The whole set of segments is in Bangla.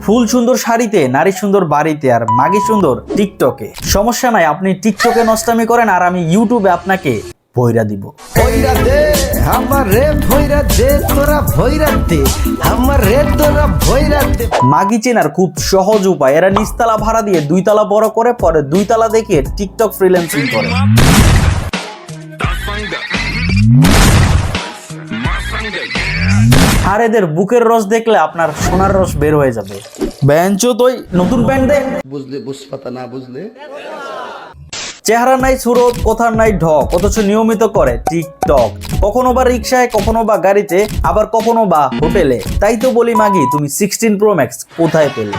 ফুল সুন্দর শাড়িতে, নারী সুন্দর বাড়িতে, আর মাগি সুন্দর টিকটকে। সমস্যা নাই, আপনি টিকটকে নষ্টামি করেন আর আমি ইউটিউবে আপনাকে ভৈরা দিব। ভৈরা দে আমারে ভৈরা দে তোরা ভৈরা দে আমারে তোরা ভৈরা দে। মাগি চেনার খুব সহজ উপায়, এরা নিচতলা ভাড়া দিয়ে 2 তলা বড় করে পরে 2 তলা দেখিয়ে টিকটক ফ্রিল্যান্সিং করে। আর এদের বুকের রস দেখলে আপনার সোনার রস বের হয়ে যাবে। বেঞ্চো তুই নতুন প্যান্ট দে, বুঝলে বুঝপাতা না বুঝলে। চেহারা নাই সুরত, কথার নাই ঢক, অথচ নিয়মিত করে টিকটক। কখনো বা রিক্সায়, কখনো বা গাড়িতে, আবার কখনো বা হোটেলে। তাই তো বলি মাগি, তুমি 16 প্রো ম্যাক্স কোথায় পেলে?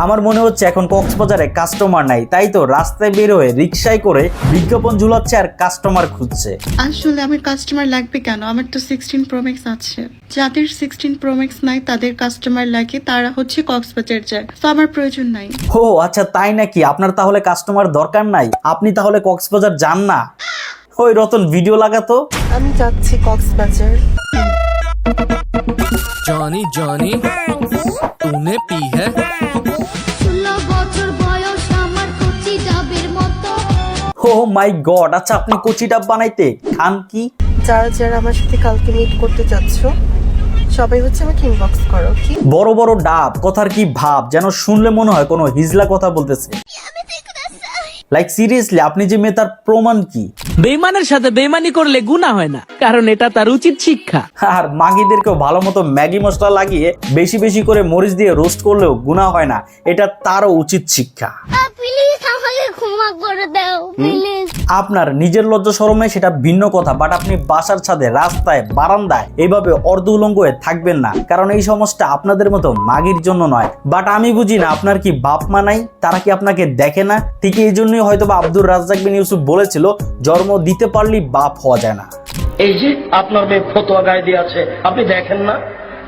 আমার মনে হচ্ছে এখন কক্সবাজারে কাস্টমার নাই, তাই তো রাস্তায় বের হয়ে রিক্সায় করে বিজ্ঞাপন ঝুলাচ্ছে আর কাস্টমার খুঁজছে। আসলে আমার কাস্টমার লাগবে কেন? আমার তো 16 প্রো ম্যাক্স আছে। যাদের 16 প্রো ম্যাক্স নাই তাদের কাস্টমার লাগে, তারা হচ্ছে কক্সবাজার যায়, তো আমার প্রয়োজন নাই। ও আচ্ছা, তাই নাকি? আপনার তাহলে কাস্টমার দরকার নাই, আপনি তাহলে কক্সবাজার যান না। ওই রতন ভিডিও লাগাতো। আমি যাচ্ছি কক্সবাজার। जॉनी जॉनी तूने पी है? 16 বছর বয়স আমার কচি ডাবের মতো। ও মাই গড, আচ্ছা আপনি কচি ডাব বানাইতে খান কি? যারা যারা আমার সাথে কালকে মিট করতে যাচ্ছ সবাই হচ্ছে আমাকে ইনবক্স করো। কি বড় বড় ডাব, কথার কি ভাব, যেন শুনলে মনে হয় কোনো হিজলা কথা বলতেছে। লাইক সিরিয়াসলি, আপনি যে মেয়ে তার প্রমাণ কি? বেইমানের সাথে বেইমানি করলে গুনাহ হয় না, কারণ এটা তার উচিত শিক্ষা। আর মাগিদেরকেও ভালো মতো ম্যাগি মশলা লাগিয়ে বেশি বেশি করে মরিচ দিয়ে রোস্ট করলেও গুনাহ হয় না, এটা তারও উচিত শিক্ষা। প্লিজ আমাকে ক্ষমা করে দাও প্লিজ। আপনার নিজের লজ্জা শরমে সেটা ভিন্ন কথা, বাট আপনি বাসার ছাদে, রাস্তায়, বারান্দায় এইভাবে অর্ধ উলঙ্গ হয়ে থাকবেন না, কারণ এই সমাজটা আপনাদের মতো মাগির জন্য নয়। বাট আমি বুঝি না, আপনার কি বাপ মা নাই? তারা কি আপনাকে দেখে না? ঠিক এই জন্যই হয়তোবা আব্দুর রাজ্জাক বিন ইউসুফ বলেছিল, জন্ম দিতে পারলেই বাপ হওয়া যায় না। এই যে আপনার মেয়ে ফতোয়া গায়ে দিয়ে আছে, আপনি দেখেন না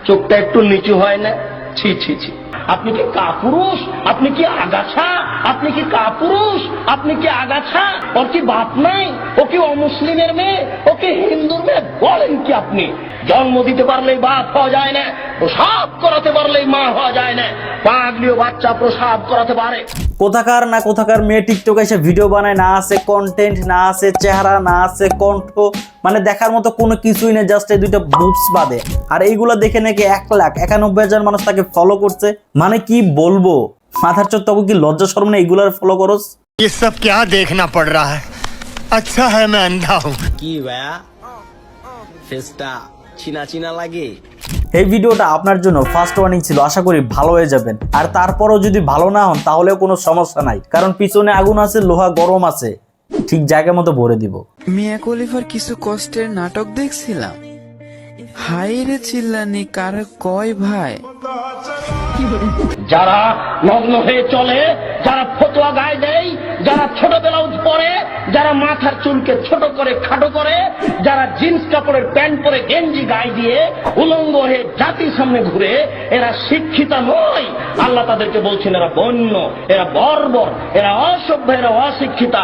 চোখটা একটু নিচু হয় না? ছি ছি ছি, আপনি কি কাপুরুষ? আপনি কি আগাছা? আপনি কি কাপুরুষ? আপনি কি আগাছা? ওর কি বাপ নাই? ও কি অমুসলিমের মেয়ে? ও কি হিন্দুর মেয়ে? বলেন কি আপনি? জন্ম দিতে পারলেই বাপ হওয়া যায় না, প্রসাব করাতে পারলেই মা হওয়া যায় না। পাগলিও বাচ্চা প্রসাব করাতে পারে। কোথাকার না কোথাকার মেয়ে টিকটকে এসে ভিডিও বানায়, না আছে কন্টেন্ট, না আছে চেহারা, না আছে কণ্ঠ, মানে দেখার মতো কোনো কিছুই নেই, জাস্ট এই 2টা বুবস বাদে। আর এইগুলা দেখে নাকি 1,91,000 মানুষ তাকে ফলো করছে। মানে কি বলবো, মাথার চোখ তখন কি লজ্জা শরম না এইগুলার ফলো করস? ये सब क्या देखना पड़ रहा है? अच्छा है मैं अंधा हूँ। কি ভাইয়া ফেসটা চিনা চিনা লাগে? এই ভিডিওটা আপনার জন্য ফার্স্ট ওয়ার্নিং ছিল, আশা করি ভালো হয়ে যাবেন। আর তারপরও যদি ভালো না হন তাহলেও কোনো সমস্যা নাই, কারণ পিছনে আগুন আছে, লোহা গরম আছে, ঠিক জায়গা মতো ভরে দিব। মিয়া খলিফার কিছু কষ্টের নাটক দেখছিলাম। হাই রে চিল্লানি কার কয় ভাই। যারা নগ্ন হয়ে চলে, যারা ফতোয়া গায়ে দেয়, যারা ছোট ব্লাউজ পরে, যারা মাথার চুলকে ছোট করে খাটো করে, যারা জিন্স কাপড়ের প্যান্ট পরে গেঞ্জি গায়ে দিয়ে উলঙ্গ হয়ে জাতির সামনে ঘুরে, এরা শিক্ষিতা নয়। আল্লাহ তাদেরকে বলছেন এরা বন্য, এরা বর্বর, এরা অসভ্য, এরা অশিক্ষিতা।